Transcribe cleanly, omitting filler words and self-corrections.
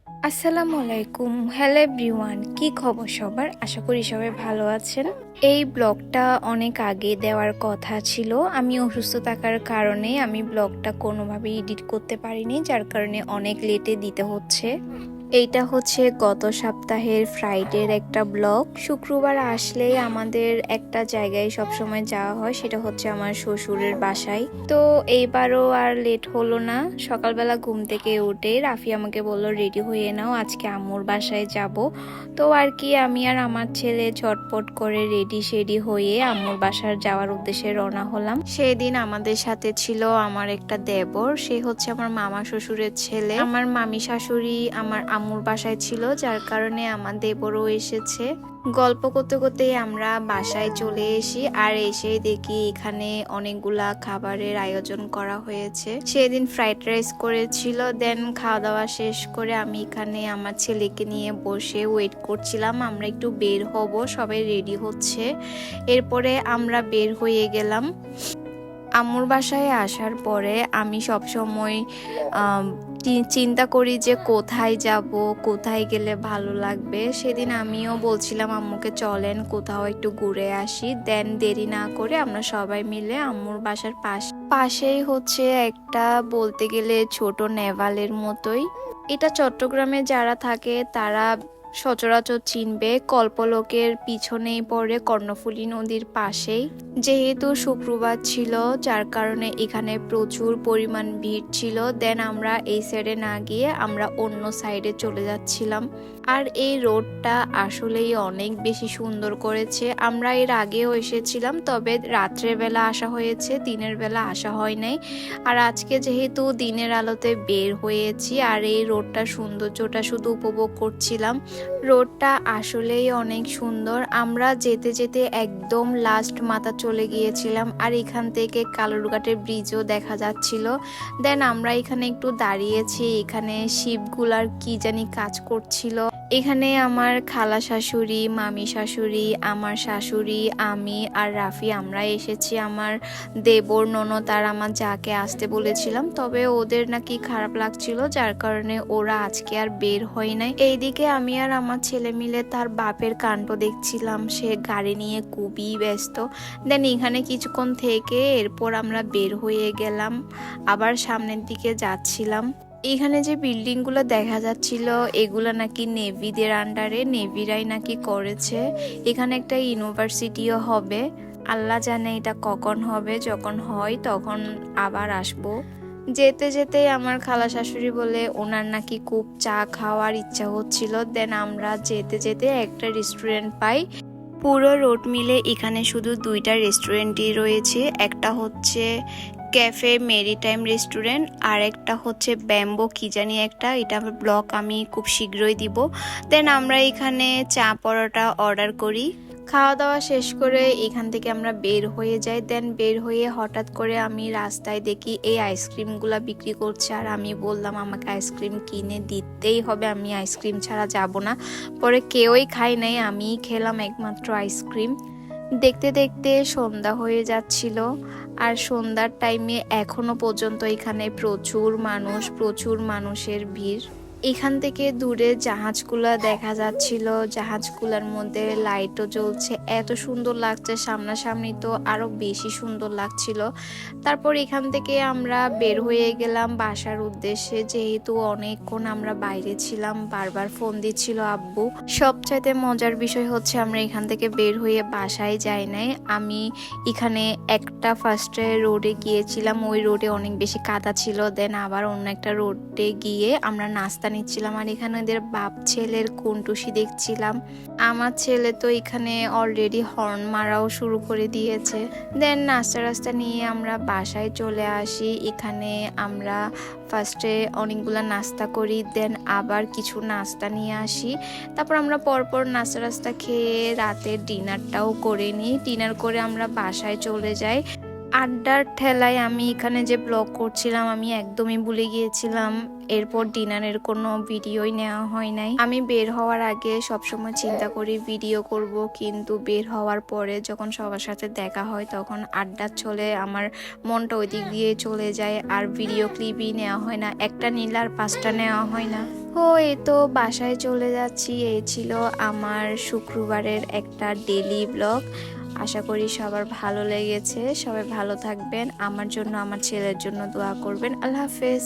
আসসালামু আলাইকুম, hello everyone. কি খবর সবার? আশা করি সবাই ভালো আছেন। এই ব্লগটা অনেক আগে দেওয়ার কথা ছিল। আমি অসুস্থ থাকার কারণে আমি ব্লগটা কোনোভাবেই এডিট করতে পারিনি, যার কারণে অনেক লেটে দিতে হচ্ছে। এইটা হচ্ছে গত সপ্তাহের ফ্রাইডের একটা ব্লগ। শুক্রবার আসলে আমাদের একটা জায়গায় সবসময় যাওয়া হয়, সেটা হচ্ছে আমার শ্বশুরের বাসায়। তো এইবারও আর লেট হলো না। সকালবেলা ঘুম থেকে উঠে রাফি আমাকে বলল রেডি হয়ে নাও, আজকে আম্মুর বাসায় যাব। তো আর কি, আমি আর আমার ছেলে ঝটপট করে রেডি শেডি হয়ে আম্মুর বাসার যাওয়ার উদ্দেশ্যে রওনা হলাম। সেদিন আমাদের সাথে ছিল আমার একটা দেবর, সে হচ্ছে আমার মামা শ্বশুরের ছেলে। আমার মামি শাশুড়ি আমার আম্মুর বাসায় ছিল, যার কারণে আমার দেবরও এসেছে। গল্প করতে করতে আমরা বাসায় চলে এসি, আর এসে দেখি এখানে অনেকগুলা খাবারের আয়োজন করা হয়েছে। সেদিন ফ্রাইড রাইস করেছিল। দেন খাওয়া দাওয়া শেষ করে আমি এখানে আমার ছেলেকে নিয়ে বসে ওয়েট করছিলাম, আমরা একটু বের হব, সবাই রেডি হচ্ছে। এরপরে আমরা বের হয়ে গেলাম। আম্মুর বাসায় আসার পরে আমি সবসময় চিন্তা করি যে কোথায় যাব, কোথায় গেলে ভালো লাগবে। সেদিন আমিও বলছিলাম আম্মুকে চলেন কোথাও একটু ঘুরে আসি। দেন দেরি না করে আমরা সবাই মিলে আম্মুর বাসার পাশেই হচ্ছে একটা বলতে গেলে ছোট নেভালের মতোই। এটা চট্টগ্রামে যারা থাকে তারা সচরাচর চিনবে। কল্পলোকের পিছনেই পড়ে, কর্ণফুলী নদীর পাশেই। যেহেতু শুক্রবার ছিল, যার কারণে এখানে প্রচুর পরিমাণ ভিড় ছিল। দেন আমরা এই সাইডে না গিয়ে আমরা অন্য সাইডে চলে যাচ্ছিলাম। আর এই রোডটা আসলেই অনেক বেশি সুন্দর করেছে। আমরা এর আগেও এসেছিলাম, তবে রাত্রের বেলা আসা হয়েছে, দিনের বেলা আসা হয় নাই। আর আজকে যেহেতু দিনের আলোতে বের হয়েছি আর এই রোডটা সৌন্দর্যটা শুধু উপভোগ করছিলাম। রোডটা আসলেই অনেক সুন্দর। আমরা যেতে যেতে একদম লাস্ট মাথা চলে গিয়েছিলাম, আর এখান থেকে কালুরঘাটের ব্রিজও দেখা যাচ্ছিল। দেন আমরা এখানে একটু দাঁড়িয়েছি, এখানে শিপগুলার কি জানি কাজ করছিল। এখানে আমার খালা শাশুড়ি, মামি শাশুড়ি, আমার শাশুড়ি, আমি আর রাফি আমরা এসেছি। আমার দেবর, ননদ আর আমার যাকে আসতে বলেছিলাম, তবে ওদের নাকি খারাপ লাগছিল, যার কারণে ওরা আজকে আর বের হয় নাই। এইদিকে আমি আর আমার ছেলে মিলে তার বাপের কাণ্ড দেখছিলাম, সে গাড়ি নিয়ে খুবই ব্যস্ত। দেন এখানে কিছুক্ষণ থেকে এরপর আমরা বের হয়ে গেলাম, আবার সামনের দিকে যাচ্ছিলাম। এখানে যে বিল্ডিংগুলো দেখা যাচ্ছিল এগুলো নাকি নেভিদের আন্ডারে, নেভিরাই নাকি করেছে। এখানে একটা ইউনিভার্সিটিও হবে, আল্লাহ জানে এটা কখন হবে। যখন হয় তখন আবার আসবো। যেতে যেতে আমার খালা শাশুড়ি বলে ওনার নাকি খুব চা খাওয়ার ইচ্ছা হচ্ছিল। দেন আমরা যেতে যেতে একটা রেস্টুরেন্ট পাই। পুরো রোড মিলে এখানে শুধু দুইটা রেস্টুরেন্টই রয়েছে, একটা হচ্ছে ক্যাফে মেরিটাইম রেস্টুরেন্ট, আর একটা হচ্ছে ব্যাম্বো কি জানি একটা। এটা ব্লগ আমি খুব শীঘ্রই দিব। দেন আমরা এখানে চা পরোটা অর্ডার করি। খাওয়া দাওয়া শেষ করে এখান থেকে আমরা বের হয়ে যাই। দেন বের হয়ে হঠাৎ করে আমি রাস্তায় দেখি এই আইসক্রিমগুলা বিক্রি করছে, আর আমি বললাম আমাকে আইসক্রিম কিনে দিতেই হবে, আমি আইসক্রিম ছাড়া যাব না। পরে কেউই খায় নাই, আমিই খেলাম একমাত্র আইসক্রিম। দেখতে দেখতে সন্ধ্যা হয়ে যাচ্ছিল, আর সন্ধ্যার টাইমে এখনো পর্যন্ত এখানে প্রচুর মানুষের ভিড়। এখান থেকে দূরে জাহাজগুলা দেখা যাচ্ছিল, জাহাজগুলার মধ্যে লাইটও জ্বলছে, এত সুন্দর লাগছে। সামনাসামনি তো আরো বেশি সুন্দর লাগছিল। তারপর এখান থেকে আমরা বের হয়ে গেলাম বাসার উদ্দেশ্যে। যেহেতু অনেকক্ষণ আমরা বাইরে ছিলাম, বারবার ফোন দিচ্ছিল আব্বু। সবচাইতে মজার বিষয় হচ্ছে আমরা এখান থেকে বের হয়ে বাসায় যাই নাই। আমি এখানে একটা ফার্স্টে রোডে গিয়েছিলাম, ওই রোডে অনেক বেশি কাদা ছিল। দেন আবার অন্য একটা রোডে গিয়ে আমরা নাস্তা নিচ্ছিলাম, আর এখানে ওদের বাপ ছেলের কুন্টুসি দেখছিলাম। আমার ছেলে তো এখানে অলরেডি হর্ন মারাও শুরু করে দিয়েছে। দেন নাস্তা নিয়ে আমরা বাসায় চলে আসি। এখানে আমরা ফার্স্টে অনেকগুলা নাস্তা করি, দেন আবার কিছু নাস্তা নিয়ে আসি। তারপর আমরা পরপর নাস্তা খেয়ে রাতের ডিনারটাও করে নিই। ডিনার করে আমরা বাসায় চলে যাই। আড্ডার ঠেলায় আমি এখানে যে ব্লগ করছিলাম আমি একদমই ভুলে গিয়েছিলাম। এরপর ডিনারের কোনো ভিডিওই নেওয়া হয় নাই। আমি বের হওয়ার আগে সবসময় চিন্তা করি ভিডিও করব, কিন্তু বের হওয়ার পরে যখন সবার সাথে দেখা হয় তখন আড্ডা চলে আমার মনটা ওই দিক দিয়ে চলে যায়, আর ভিডিও ক্লিপই নেওয়া হয় না। একটা নিলে আর 5টা নেওয়া হয় না। ও এই তো বাসায় চলে যাচ্ছি। এই ছিল আমার শুক্রবারের একটা ডেলি ব্লগ। আশা করি সবার ভালো লেগেছে। সবাই ভালো থাকবেন, আমার জন্য আমার ছেলের জন্য দোয়া করবেন। আল্লাহ হাফেজ।